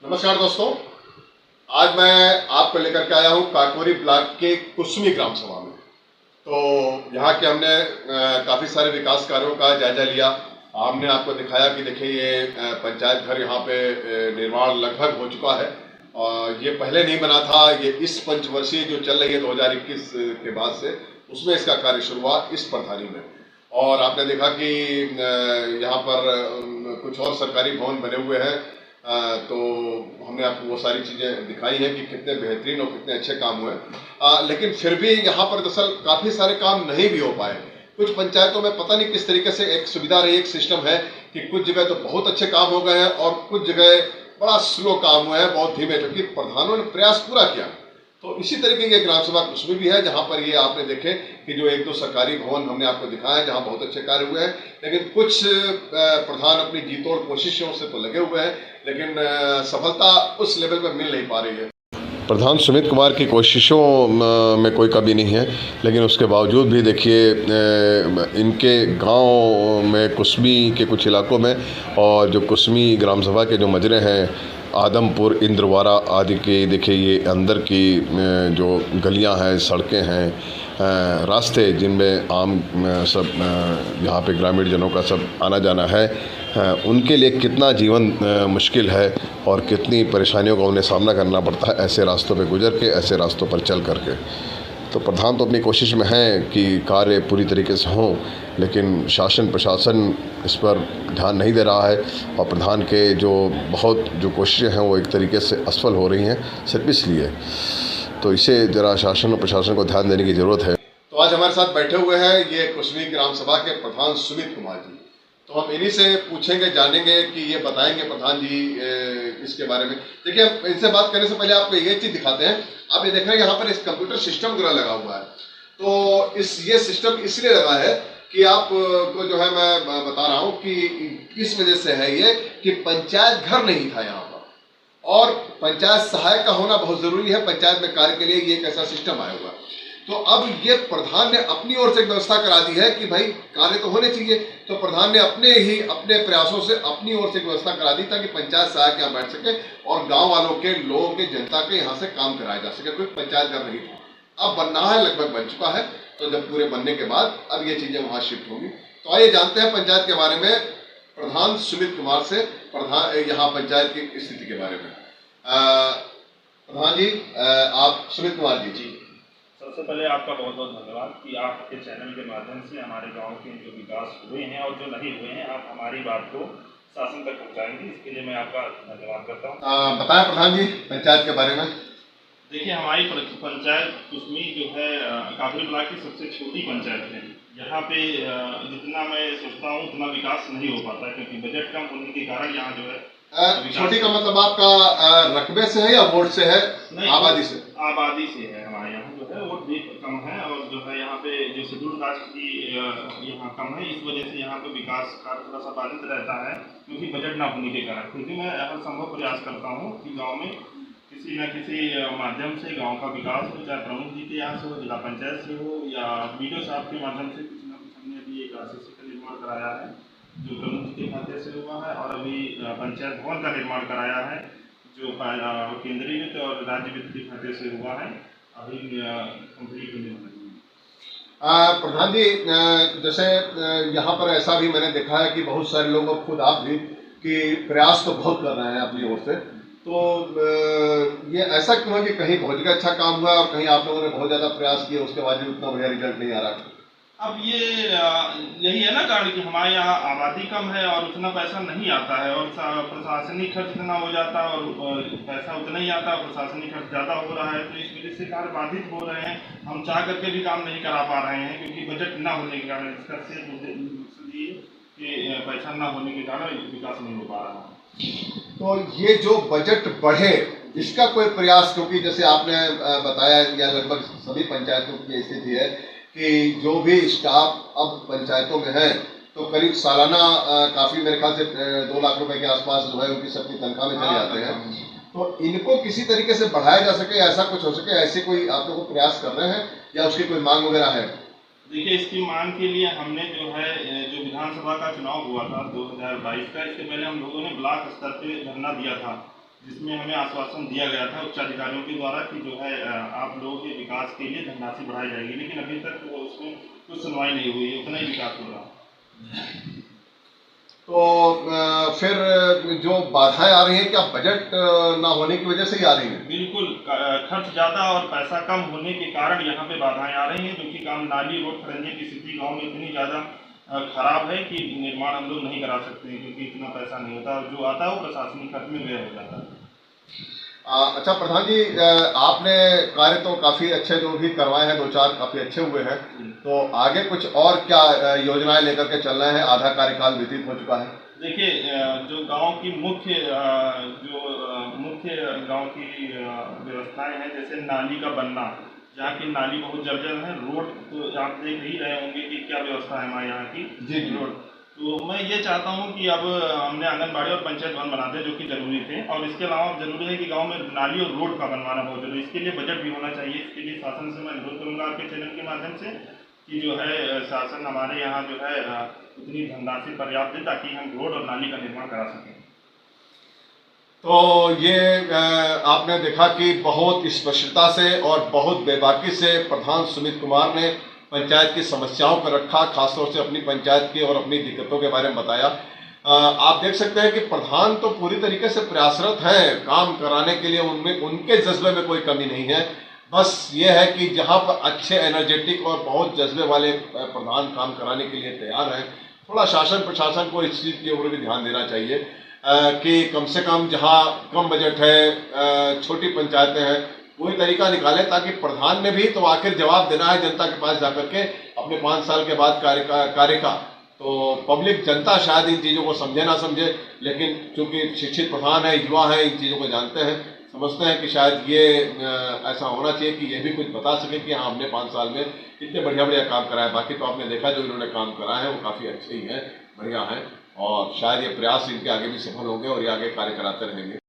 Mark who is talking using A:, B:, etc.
A: नमस्कार दोस्तों, आज मैं आपको लेकर के आया हूँ काकोरी ब्लॉक के कुसमी ग्राम सभा में। तो यहाँ के हमने काफ़ी सारे विकास कार्यों का जायजा लिया। हमने आपको दिखाया कि देखिए ये पंचायत घर यहाँ पे निर्माण लगभग हो चुका है और ये पहले नहीं बना था। ये इस पंचवर्षीय जो चल रही है 2021 के बाद से उसमें इसका कार्य शुरू हुआ इस प्रधानी में। और आपने देखा कि यहाँ पर कुछ और सरकारी भवन बने हुए हैं। तो हमने आपको वो सारी चीज़ें दिखाई हैं कि कितने बेहतरीन और कितने अच्छे काम हुए। लेकिन फिर भी यहाँ पर दरअसल काफ़ी सारे काम नहीं भी हो पाए। कुछ पंचायतों में पता नहीं किस तरीके से एक सुविधा रही, एक सिस्टम है कि कुछ जगह तो बहुत अच्छे काम हो गए हैं और कुछ जगह बड़ा स्लो काम हुआ है, बहुत धीमे, क्योंकि प्रधानों ने प्रयास पूरा किया। तो इसी तरीके की ग्राम सभा कुसमी भी है, जहाँ पर ये आपने देखे कि जो एक दो सरकारी भवन हमने आपको दिखाया है जहाँ बहुत अच्छे कार्य हुए हैं। लेकिन कुछ प्रधान अपनी जीतोड़ कोशिशों से तो लगे हुए हैं, लेकिन सफलता उस लेवल पर मिल नहीं पा रही है। प्रधान सुमित कुमार की कोशिशों में कोई कमी नहीं है, लेकिन उसके बावजूद भी देखिए इनके गांव में कुसमी के कुछ इलाकों में और जो कुसमी ग्राम सभा के जो मजरे हैं आदमपुर, इंद्रवारा आदि के, देखिए ये अंदर की जो गलियां हैं, सड़कें हैं, रास्ते जिनमें आम सब यहाँ पे ग्रामीण जनों का सब आना जाना है, उनके लिए कितना जीवन मुश्किल है और कितनी परेशानियों का उन्हें सामना करना पड़ता है ऐसे रास्तों पे गुजर के, ऐसे रास्तों पर चल करके। तो प्रधान तो अपनी कोशिश में हैं कि कार्य पूरी तरीके से हों, लेकिन शासन प्रशासन इस पर ध्यान नहीं दे रहा है और प्रधान के जो बहुत जो कोशिशें हैं वो एक तरीके से असफल हो रही हैं सिर्फ इसलिए। तो इसे ज़रा शासन और प्रशासन को ध्यान देने की ज़रूरत है। तो आज हमारे साथ बैठे हुए हैं ये कुसमी ग्राम सभा के प्रधान सुमित कुमार जी। तो हम इन्हीं से पूछेंगे, जानेंगे कि ये बताएंगे प्रधान जी इसके बारे में। देखिए, इनसे बात करने से पहले आपको ये चीज़ दिखाते हैं। आप ये देख रहे हैं यहाँ पर इस कंप्यूटर सिस्टम पूरा लगा हुआ है। तो ये सिस्टम इसलिए लगा है कि आप को जो है मैं बता रहा हूँ कि इस वजह से है ये कि पंचायत घर नहीं था यहाँ पर और पंचायत सहायक का होना बहुत जरूरी है पंचायत में कार्य के लिए। ये एक ऐसा सिस्टम आया हुआ। तो अब ये प्रधान ने अपनी ओर से व्यवस्था करा दी है कि भाई कार्य तो होने चाहिए। तो प्रधान ने अपने प्रयासों से अपनी ओर से व्यवस्था करा दी ताकि पंचायत सहायक यहाँ बैठ सके और गांव वालों के, लोगों के, जनता के यहाँ से काम कराया जा सके। कोई पंचायत घर नहीं था, अब बनना है, लगभग बन चुका है। तो जब पूरे बनने के बाद अब ये चीजें वहां शिफ्ट होंगी। तो आइए जानते हैं पंचायत के बारे में प्रधान सुमित कुमार से, प्रधान यहाँ पंचायत की स्थिति के बारे में। प्रधान जी, आप सुमित कुमार जी।
B: सबसे पहले आपका बहुत बहुत धन्यवाद कि आपके चैनल के माध्यम से हमारे गांव के जो विकास हुए हैं और जो नहीं हुए हैं, आप हमारी बात को शासन तक पहुंचाएंगे, इसके लिए मैं आपका धन्यवाद करता हूं।
A: बताएं प्रधान जी पंचायत के बारे में।
B: देखिए, हमारी पंचायत कुसमी जो है काकोरी ब्लॉक की सबसे छोटी पंचायत है। यहाँ पे जितना मैं सोचता हूँ उतना विकास नहीं हो पाता, क्योंकि बजट कम होने के कारण यहाँ जो है
A: छोटी का मतलब आपका रकबे से है या वोट से है? आबादी से?
B: आबादी से है। हमारे यहाँ जो है वोट भी कम है और जो है यहाँ पे जो शेड्यूल कास्ट की यहाँ कम है, इस वजह से यहाँ पे विकास का थोड़ा सा बाधित रहता है, क्योंकि बजट ना होने के कारण। क्योंकि मैं हर संभव प्रयास करता हूँ कि गाँव में किसी न किसी माध्यम से गाँव का विकास हो, चाहे प्रमुख जी के यहाँ से हो, जिला पंचायत से हो, या वीडियो साहब के माध्यम से। कुछ न कुछ हमने अभी एक RCC का निर्माण कराया है जो प्रमुख जी के खाते से हुआ है, और अभी पंचायत भवन का निर्माण कराया है जो केंद्रीय वित्त और राज्य वित्त के खाते से हुआ है। अभी कंप्लीट होने वाला है।
A: प्रधान जी, जैसे यहाँ पर ऐसा भी मैंने देखा है कि बहुत सारे लोग, खुद आप भी, कि प्रयास तो बहुत कर रहे हैं अपनी ओर से। तो ये ऐसा क्यों है कि कहीं बहुत जगह अच्छा काम हुआ और कहीं आप लोगों ने बहुत ज़्यादा प्रयास किया, उसके बाद भी उतना बढ़िया रिजल्ट नहीं आ रहा?
B: अब ये यही है ना कारण कि हमारे यहाँ आबादी कम है और उतना पैसा नहीं आता है, और प्रशासनिक खर्च इतना हो जाता है और पैसा उतना ही आता है, प्रशासनिक खर्च ज़्यादा हो रहा है। तो इस वजह से कार्य बाधित हो रहे हैं। हम चाह करके भी काम नहीं करा पा रहे हैं, क्योंकि बजट ना होने के कारण। इसका सिर्फ मकसद ये कि पैसा ना होने के कारण विकास नहीं हो पा रहा है।
A: तो ये जो बजट बढ़े, इसका कोई प्रयास, क्योंकि जैसे आपने बताया या लगभग सभी पंचायतों की स्थिति है कि जो भी स्टाफ अब पंचायतों में है तो करीब सालाना काफ़ी, मेरे ख्याल से 2 लाख रुपए के आसपास जो है उनकी सबकी तनख्वाह में चले जाते हैं। तो इनको किसी तरीके से बढ़ाया जा सके, ऐसा कुछ हो सके, ऐसे कोई आप लोग प्रयास कर रहे हैं या उसकी कोई मांग वगैरह है?
B: देखिए, इसकी मांग के लिए हमने जो है जो विधानसभा का चुनाव हुआ था 2022 का, इससे पहले हम लोगों ने ब्लॉक स्तर पे धरना दिया था, जिसमें हमें आश्वासन दिया गया था उच्च अधिकारियों के द्वारा कि जो है आप लोगों के विकास के लिए धनराशि बढ़ाई जाएगी, लेकिन अभी तक वो उसमें कुछ सुनवाई नहीं हुई है, उतना ही विकास हो रहा।
A: तो फिर जो बाधाएं आ रही हैं क्या बजट ना होने की वजह से ही आ रही हैं?
B: बिल्कुल, खर्च ज़्यादा और पैसा कम होने के कारण यहाँ पे बाधाएं आ रही हैं, जो कि काम नाली रोड खड़ंजे की स्थिति गांव में इतनी ज़्यादा खराब है कि निर्माण हम लोग नहीं करा सकते हैं, क्योंकि इतना पैसा नहीं होता, और जो आता है वो प्रशासनिक खर्च में व्यय हो जाता है।
A: अच्छा प्रधान जी, आपने कार्य तो काफी अच्छे जो भी करवाए हैं, दो चार काफी अच्छे हुए हैं, तो आगे कुछ और क्या योजनाएं लेकर के चल रहे हैं? आधा कार्यकाल व्यतीत हो चुका है।
B: देखिए, जो गांव की मुख्य गांव की व्यवस्थाएं हैं, जैसे नाली का बनना, जहाँ की नाली बहुत जर्जर है, रोड तो आप देख ही रहे होंगे कि क्या व्यवस्था है हमारे यहाँ की
A: जी जी।
B: रोड। तो मैं ये चाहता हूँ कि अब हमने आंगनबाड़ी और पंचायत भवन बना दिए, जो कि जरूरी थे, और इसके अलावा जरूरी है कि गांव में नाली और रोड का बनवाना बहुत जरूरी है। इसके लिए बजट भी होना चाहिए। इसके लिए शासन से मैं अनुरोध करूँगा आपके चैनल के माध्यम से कि जो है शासन हमारे यहाँ जो है उतनी धनराशि पर्याप्त दे, ताकि हम रोड और नाली का निर्माण करा सकें।
A: तो ये आपने देखा कि बहुत स्पष्टता से और बहुत बेबाकी से प्रधान सुमित कुमार ने पंचायत की समस्याओं को रखा, खासतौर से अपनी पंचायत की और अपनी दिक्कतों के बारे में बताया। आप देख सकते हैं कि प्रधान तो पूरी तरीके से प्रयासरत हैं काम कराने के लिए, उनमें उनके जज्बे में कोई कमी नहीं है। बस ये है कि जहां पर अच्छे एनर्जेटिक और बहुत जज्बे वाले प्रधान काम कराने के लिए तैयार हैं, थोड़ा शासन प्रशासन को इस चीज़ के ऊपर भी ध्यान देना चाहिए कि कम से कम जहां कम बजट है, छोटी पंचायतें हैं, कोई तरीका निकाले ताकि प्रधान ने भी तो आखिर जवाब देना है जनता के पास जाकर के अपने 5 साल के बाद कार्य का। तो पब्लिक जनता शायद इन चीज़ों को समझे ना समझे, लेकिन चूंकि शिक्षित प्रधान है, युवा है, इन चीज़ों को जानते हैं, समझते हैं कि शायद ये ऐसा होना चाहिए कि ये भी कुछ बता सके कि हाँ हमने 5 साल में इतने बढ़िया बढ़िया काम कराया। बाकी तो आपने देखा जो इन्होंने काम करा है वो काफ़ी अच्छे ही हैं, बढ़िया हैं, और शायद ये प्रयास इनके आगे भी सफल होंगे और ये आगे कार्य कराते रहेंगे।